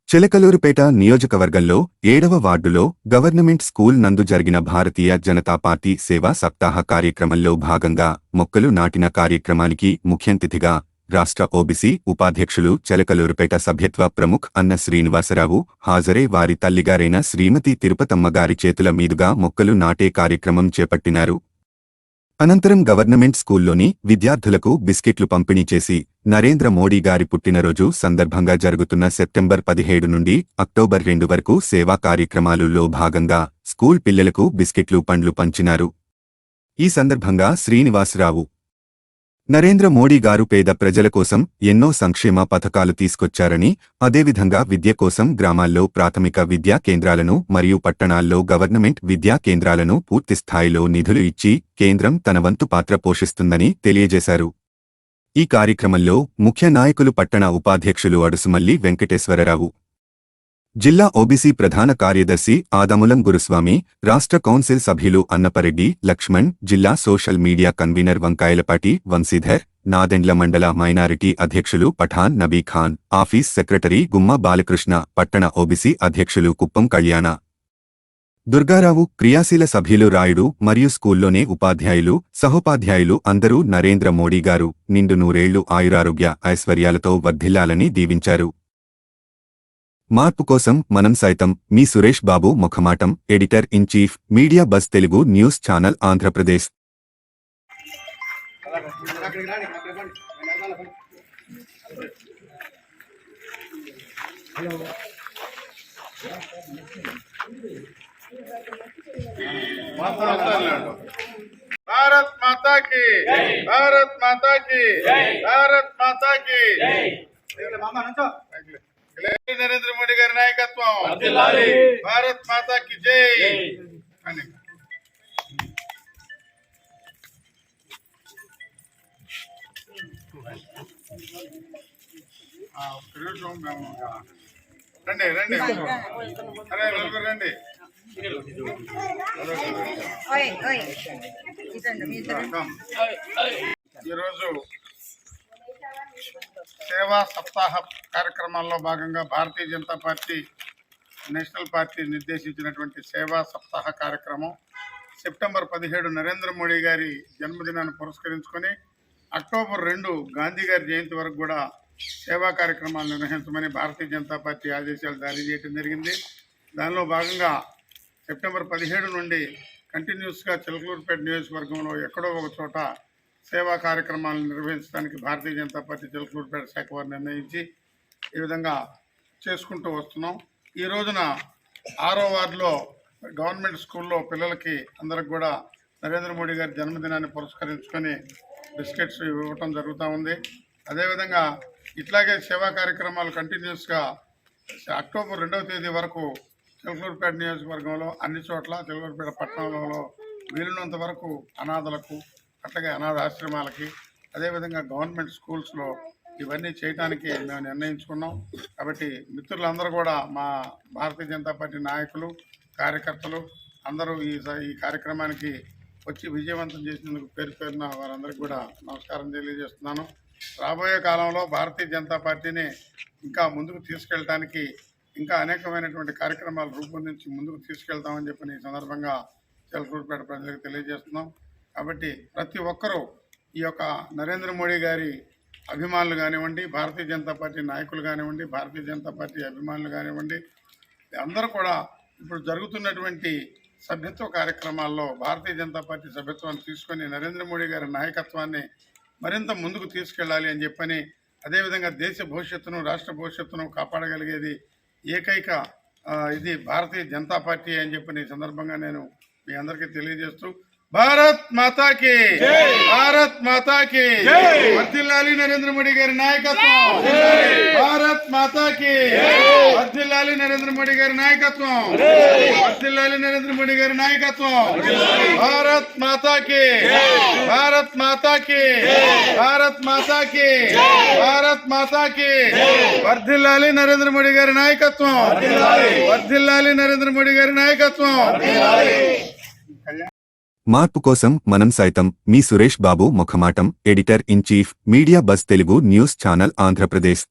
చిలకలూరుపేట నియోజకవర్గంలో 7వ వార్డులో గవర్నమెంట్ స్కూల్ నందు జరిగిన భారతీయ జనతా పార్టీ సేవా సప్తాహ కార్యక్రమంలో భాగంగా మొక్కలు నాటిన కార్యక్రమానికి ముఖ్యంతిథిగా రాష్ట్ర ఓబీసీ ఉపాధ్యక్షులు చిలకలూరుపేట సభ్యత్వ ప్రముఖ్ అన్న శ్రీనివాసరావు హాజరై వారి తల్లిగారైన శ్రీమతి తిరుపతమ్మ గారి చేతుల మీదుగా మొక్కలు నాటే కార్యక్రమం చేపట్టినారు. అనంతరం గవర్నమెంట్ స్కూల్లోని విద్యార్థులకు బిస్కెట్లు పంపిణీ చేసి నరేంద్ర మోడీ గారి పుట్టినరోజు సందర్భంగా జరుగుతున్న సెప్టెంబర్ 17 నుండి అక్టోబర్ 2 వరకు సేవా కార్యక్రమాలలో భాగంగా స్కూల్ పిల్లలకు బిస్కెట్లు పండ్లు పంచినారు. ఈ సందర్భంగా శ్రీనివాసరావు నరేంద్ర మోడీ గారు పేద ప్రజల కోసం ఎన్నో సంక్షేమ పథకాలు తీసుకొచ్చారని, అదేవిధంగా విద్య కోసం గ్రామాల్లో ప్రాథమిక విద్యా కేంద్రాలను మరియు పట్టణాల్లో గవర్నమెంట్ విద్యా కేంద్రాలను పూర్తిస్థాయిలో నిధులు ఇచ్చి కేంద్రం తన వంతు పాత్ర పోషిస్తుందని తెలియజేశారు. ఈ కార్యక్రమంలో ముఖ్య నాయకులు పట్టణ ఉపాధ్యక్షులు అడుసుమల్లి వెంకటేశ్వరరావు, జిల్లా ఓబీసీ ప్రధాన కార్యదర్శి ఆదములం గురుస్వామి, రాష్ట్ర కౌన్సిల్ సభ్యులు అన్నపరెడ్డి లక్ష్మణ్, జిల్లా social media convener Vankayalapati Vamshidhar, Nadendla మండల మైనారిటీ అధ్యక్షులు పఠాన్ నబీ ఖాన్, ఆఫీస్ సెక్రటరీ గుమ్మ బాలకృష్ణ, పట్టణ ఓబీసీ అధ్యక్షులు కుప్పం కళ్యాణ దుర్గారావు, క్రియాశీల సభ్యులు రాయుడు మరియు స్కూల్లోనే ఉపాధ్యాయులు, సహోపాధ్యాయులు అందరూ నరేంద్ర మోడీ గారు నిండు నూరేళ్లు ఆయురారోగ్య ఐశ్వర్యాలతో వర్ధిల్లాలని దీవించారు. మార్పు కోసం మనం సైతం మీ Suresh Babu ముఖమాటం, editor in chief, media buzz Telugu news channel Andhra Pradesh. Bharat Mata key, Bharat Mata key, Bharat Mata key. Narendra Modi గారి నాయకత్వం, భారత్ మాతా కి జై. రండి రండి, అరే నలుగురు రండి. ఈరోజు సేవా సప్తాహ కార్యక్రమాల్లో భాగంగా Bharatiya Janata party national party నిర్దేశించినటువంటి సేవా సప్తాహ కార్యక్రమం సెప్టెంబర్ 17 నరేంద్ర మోడీ గారి జన్మదినాన్ని పురస్కరించుకొని అక్టోబర్ 2 గాంధీ గారి జయంతి వరకు కూడా సేవా కార్యక్రమాలు నిర్వహించమని భారతీయ జనతా పార్టీ ఆదేశాలు జారీ చేయడం జరిగింది. దానిలో భాగంగా సెప్టెంబర్ 17 నుండి కంటిన్యూస్గా చిలకలూరుపేట నియోజకవర్గంలో ఎక్కడో ఒక చోట సేవా కార్యక్రమాలను నిర్వహించడానికి భారతీయ జనతా పార్టీ చిలకలూరుపేట శాఖ వారు నిర్ణయించి ఈ విధంగా చేసుకుంటూ వస్తున్నాం. ఈ రోజున 6వ వార్డులో గవర్నమెంట్ స్కూల్లో పిల్లలకి అందరికి కూడా నరేంద్ర మోడీ గారి జన్మదినాన్ని పురస్కరించుకొని బిస్కెట్స్ ఇవ్వటం జరుగుతూ ఉంది. అదేవిధంగా ఇట్లాగే సేవా కార్యక్రమాలు కంటిన్యూస్గా అక్టోబర్ 2వ తేదీ వరకు చిలకలూరుపేట నియోజకవర్గంలో అన్ని చోట్ల చిలకలూరుపేట పట్టణంలో వీలున్నంత వరకు అనాథలకు, అట్లాగే అనాథాశ్రమాలకి, అదేవిధంగా గవర్నమెంట్ స్కూల్స్లో ఇవన్నీ చేయడానికి మేము నిర్ణయించుకున్నాం. కాబట్టి మిత్రులందరూ కూడా మా భారతీయ జనతా పార్టీ నాయకులు, కార్యకర్తలు అందరూ ఈ కార్యక్రమానికి వచ్చి విజయవంతం చేసినందుకు పేరు పేరున వారందరికీ కూడా నమస్కారం తెలియజేస్తున్నాను. రాబోయే కాలంలో భారతీయ జనతా పార్టీని ఇంకా ముందుకు తీసుకెళ్ళడానికి ఇంకా అనేకమైనటువంటి కార్యక్రమాలు రూపొందించి ముందుకు తీసుకెళ్తామని చెప్పి ఈ సందర్భంగా చిలకలూరుపేట ప్రజలకు తెలియజేస్తున్నాం. కాబట్టి ప్రతి ఒక్కరూ ఈ యొక్క నరేంద్ర మోడీ గారి అభిమానులు కానివ్వండి, భారతీయ జనతా పార్టీ నాయకులు కానివ్వండి, భారతీయ జనతా పార్టీ అభిమానులు కానివ్వండి, అందరూ కూడా ఇప్పుడు జరుగుతున్నటువంటి సభ్యత్వ కార్యక్రమాల్లో భారతీయ జనతా పార్టీ సభ్యత్వాన్ని తీసుకొని నరేంద్ర మోడీ గారి నాయకత్వాన్ని మరింత ముందుకు తీసుకెళ్ళాలి అని చెప్పని, అదేవిధంగా దేశ భవిష్యత్తును, రాష్ట్ర భవిష్యత్తును కాపాడగలిగేది ఏకైక ఇది భారతీయ జనతా పార్టీ అని చెప్పని ఈ సందర్భంగా నేను మీ అందరికీ తెలియజేస్తూ భారత్ మాతా కి, భారత్ మాతా కి వర్ధిల్లాలి నరేంద్ర మోడీ గారి నాయకత్వం, భారత్ మాతా కి వర్ధిల్లాలి నరేంద్ర మోడీ గారి నాయకత్వం, వర్ధిల్లాలి నరేంద్ర మోడీ గారి నాయకత్వం, భారత్ మాతా కి, భారత్ మాతా కి, భారత్ మాతా కి, భారత్ మాతా కి వర్ధిల్లాలి నరేంద్ర మోడీ గారి నాయకత్వం, వర్ధిల్లాలి నరేంద్ర మోడీ గారి నాయకత్వం. మార్పు కోసం మనం సైతం మీ Suresh Babu ముఖమాటం, editor in chief, media buzz Telugu news channel Andhra Pradesh.